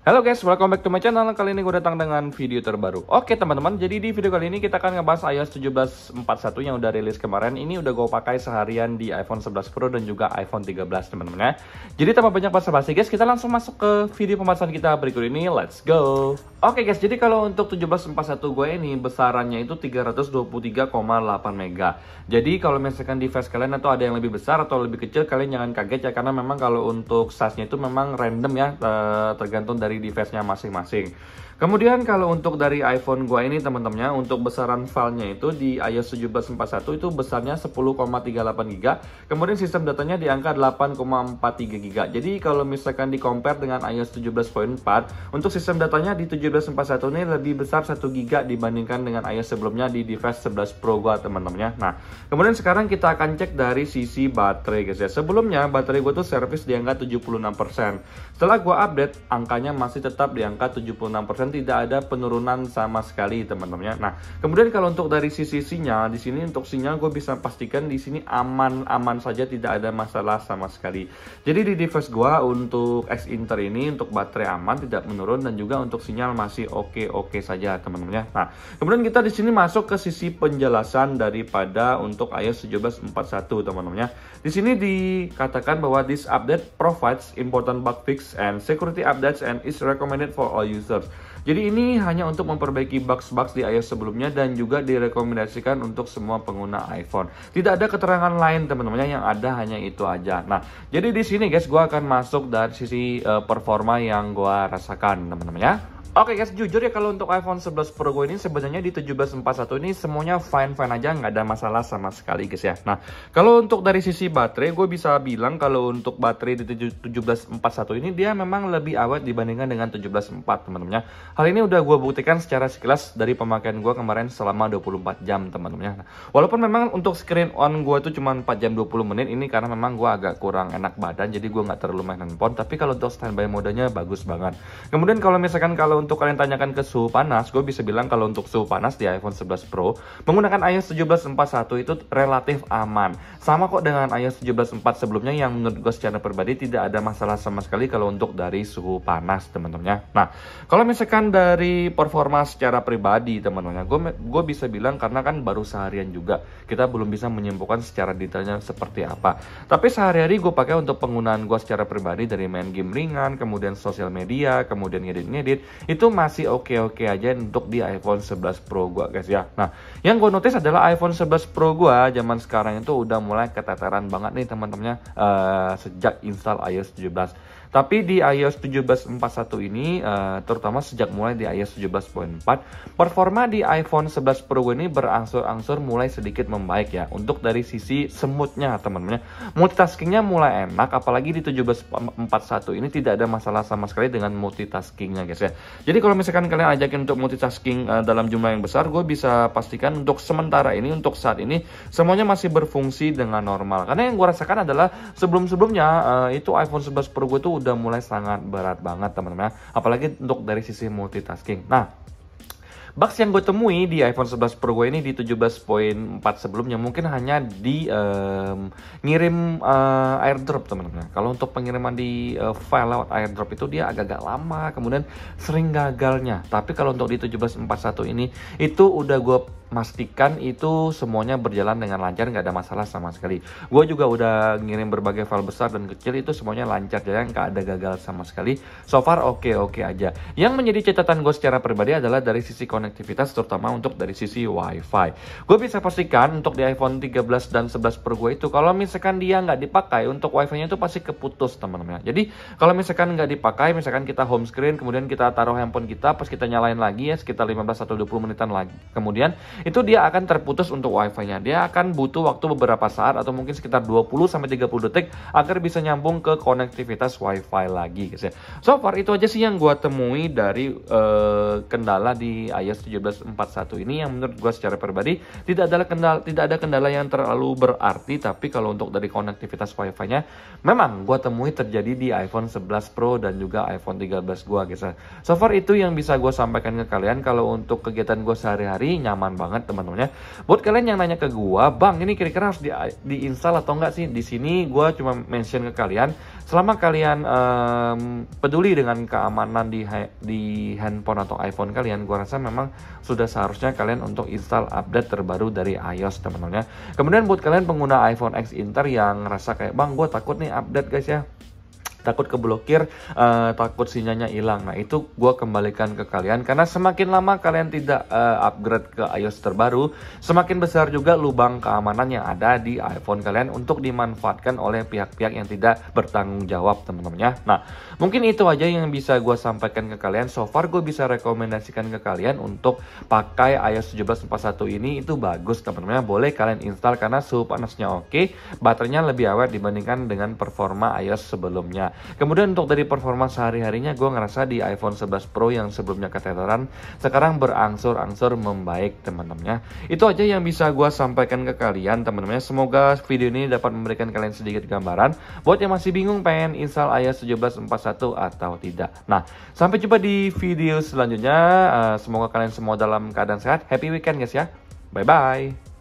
Halo guys, welcome back to my channel. Kali ini gue datang dengan video terbaru. Oke teman-teman, jadi di video kali ini kita akan ngebahas iOS 17.41 yang udah rilis kemarin. Ini udah gue pakai seharian di iPhone 11 Pro dan juga iPhone 13 teman-teman ya. Jadi tanpa banyak basa-basi guys, kita langsung masuk ke video pembahasan kita berikut ini. Let's go. Oke guys, jadi kalau untuk 17.41 gue ini besarannya itu 323,8 mega. Jadi kalau misalkan device kalian atau ada yang lebih besar atau lebih kecil, kalian jangan kaget ya, karena memang kalau untuk size-nya itu memang random ya, tergantung dari device-nya masing-masing. Kemudian kalau untuk dari iPhone gua ini teman-temannya, untuk besaran filenya itu di iOS 17.41 itu besarnya 10,38 GB. Kemudian sistem datanya di angka 8,43 GB. Jadi kalau misalkan di compare dengan iOS 17.4, untuk sistem datanya di 17.41 ini lebih besar 1 GB dibandingkan dengan iOS sebelumnya di device 11 Pro gua teman-temannya. Nah, kemudian sekarang kita akan cek dari sisi baterai guys ya. Sebelumnya baterai gua tuh servis di angka 76%. Setelah gua update, angkanya masih tetap di angka 76%. Tidak ada penurunan sama sekali teman-teman. Nah, kemudian kalau untuk dari sisi sinyal, di sini untuk sinyal gue bisa pastikan di sini aman-aman saja, tidak ada masalah sama sekali. Jadi di device gue untuk X Inter ini untuk baterai aman, tidak menurun, dan juga untuk sinyal masih oke saja teman-teman. Nah, kemudian kita di sini masuk ke sisi penjelasan daripada untuk iOS 17.41 teman-teman. Di sini dikatakan bahwa this update provides important bug fix and security updates and is recommended for all users. Jadi ini hanya untuk memperbaiki bugs-bugs di iOS sebelumnya dan juga direkomendasikan untuk semua pengguna iPhone. Tidak ada keterangan lain teman-teman, yang ada hanya itu aja. Nah, jadi di sini guys, gua akan masuk dari sisi performa yang gua rasakan teman-teman ya. Oke guys, jujur ya kalau untuk iPhone 11 Pro gue ini sebenarnya di 17.41 ini semuanya fine-fine aja, nggak ada masalah sama sekali guys ya. Nah, kalau untuk dari sisi baterai, gue bisa bilang kalau untuk baterai di 17.41 ini dia memang lebih awet dibandingkan dengan 17.4 teman-teman. Hal ini udah gue buktikan secara sekilas dari pemakaian gue kemarin selama 24 jam teman-teman. Nah, walaupun memang untuk screen on gue tuh cuma 4 jam 20 menit ini karena memang gue agak kurang enak badan, jadi gue nggak terlalu main handphone. Tapi kalau untuk standby modenya bagus banget. Kemudian kalau misalkan untuk kalian tanyakan ke suhu panas, gue bisa bilang kalau untuk suhu panas di iPhone 11 Pro menggunakan iOS 17.41 itu relatif aman. Sama kok dengan iOS 17.4 sebelumnya yang menurut gue secara pribadi tidak ada masalah sama sekali kalau untuk dari suhu panas teman-teman. Nah, kalau misalkan dari performa secara pribadi teman-teman, gue bisa bilang karena kan baru seharian juga, kita belum bisa menyimpulkan secara detailnya seperti apa. Tapi sehari-hari gue pakai untuk penggunaan gue secara pribadi, dari main game ringan, kemudian sosial media, kemudian ngedit-ngedit, itu masih oke-oke aja untuk di iPhone 11 Pro gua guys ya. Nah, yang gue notice adalah iPhone 11 Pro gua zaman sekarang itu udah mulai keteteran banget nih teman-temannya sejak install iOS 17. Tapi di iOS 17.41 ini, terutama sejak mulai di iOS 17.4, performa di iPhone 11 Pro ini berangsur-angsur mulai sedikit membaik ya. Untuk dari sisi smoothnya teman-teman, multitaskingnya mulai enak, apalagi di 17.41 ini tidak ada masalah sama sekali dengan multitaskingnya guys ya. Jadi kalau misalkan kalian ajakin untuk multitasking dalam jumlah yang besar, gue bisa pastikan untuk sementara ini, untuk saat ini semuanya masih berfungsi dengan normal. Karena yang gue rasakan adalah sebelum-sebelumnya itu iPhone 11 Pro gue tuh udah mulai sangat berat banget teman-teman, apalagi untuk dari sisi multitasking. Nah, bugs yang gue temui di iPhone 11 Pro gue ini di 17.4 sebelumnya mungkin hanya di ngirim airdrop teman-teman. Kalau untuk pengiriman di file lewat airdrop itu dia agak-agak lama, kemudian sering gagalnya. Tapi kalau untuk di 17.41 ini itu udah gue pastikan itu semuanya berjalan dengan lancar, nggak ada masalah sama sekali. Gue juga udah ngirim berbagai file besar dan kecil, itu semuanya lancar aja, nggak ada gagal sama sekali. So far oke aja. Yang menjadi catatan gue secara pribadi adalah dari sisi konektivitas, terutama untuk dari sisi WiFi. Gue bisa pastikan untuk di iPhone 13 dan 11 Pro gue itu kalau misalkan dia nggak dipakai, untuk WiFi-nya itu pasti keputus teman-teman. Jadi kalau misalkan nggak dipakai, misalkan kita home screen, kemudian kita taruh handphone kita, pas kita nyalain lagi ya sekitar 15 atau 20 menitan lagi, kemudian itu dia akan terputus untuk wifi-nya. Dia akan butuh waktu beberapa saat atau mungkin sekitar 20-30 detik agar bisa nyambung ke konektivitas wifi lagi guys ya. So far itu aja sih yang gua temui dari kendala di iOS 17.41 ini, yang menurut gua secara pribadi tidak ada kendala yang terlalu berarti. Tapi kalau untuk dari konektivitas wifi-nya memang gua temui terjadi di iPhone 11 Pro dan juga iPhone 13 gua guys ya. So far itu yang bisa gua sampaikan ke kalian. Kalau untuk kegiatan gua sehari-hari nyaman banget banget teman-teman ya. Buat kalian yang nanya ke gua, "Bang, ini kira-kira harus diinstal atau enggak sih?" Di sini gua cuma mention ke kalian, selama kalian peduli dengan keamanan di handphone atau iPhone kalian, gua rasa memang sudah seharusnya kalian untuk install update terbaru dari iOS teman-teman ya. Kemudian buat kalian pengguna iPhone X Inter yang ngerasa kayak, "Bang, gua takut nih update guys ya, takut keblokir, takut sinyalnya hilang." Nah, itu gue kembalikan ke kalian, karena semakin lama kalian tidak upgrade ke iOS terbaru, semakin besar juga lubang keamanan yang ada di iPhone kalian untuk dimanfaatkan oleh pihak-pihak yang tidak bertanggung jawab teman-teman ya. Nah, mungkin itu aja yang bisa gue sampaikan ke kalian. So far gue bisa rekomendasikan ke kalian untuk pakai iOS 17.41 ini, itu bagus teman-teman ya. Boleh kalian install karena suhu panasnya oke, baterainya lebih awet dibandingkan dengan performa iOS sebelumnya. Kemudian untuk dari performa sehari-harinya, gue ngerasa di iPhone 11 Pro yang sebelumnya keteteran, sekarang berangsur-angsur membaik teman-teman ya. Itu aja yang bisa gue sampaikan ke kalian teman-teman ya. Semoga video ini dapat memberikan kalian sedikit gambaran buat yang masih bingung pengen install iOS 17.41 atau tidak. Nah, sampai jumpa di video selanjutnya. Semoga kalian semua dalam keadaan sehat. Happy weekend guys ya. Bye-bye.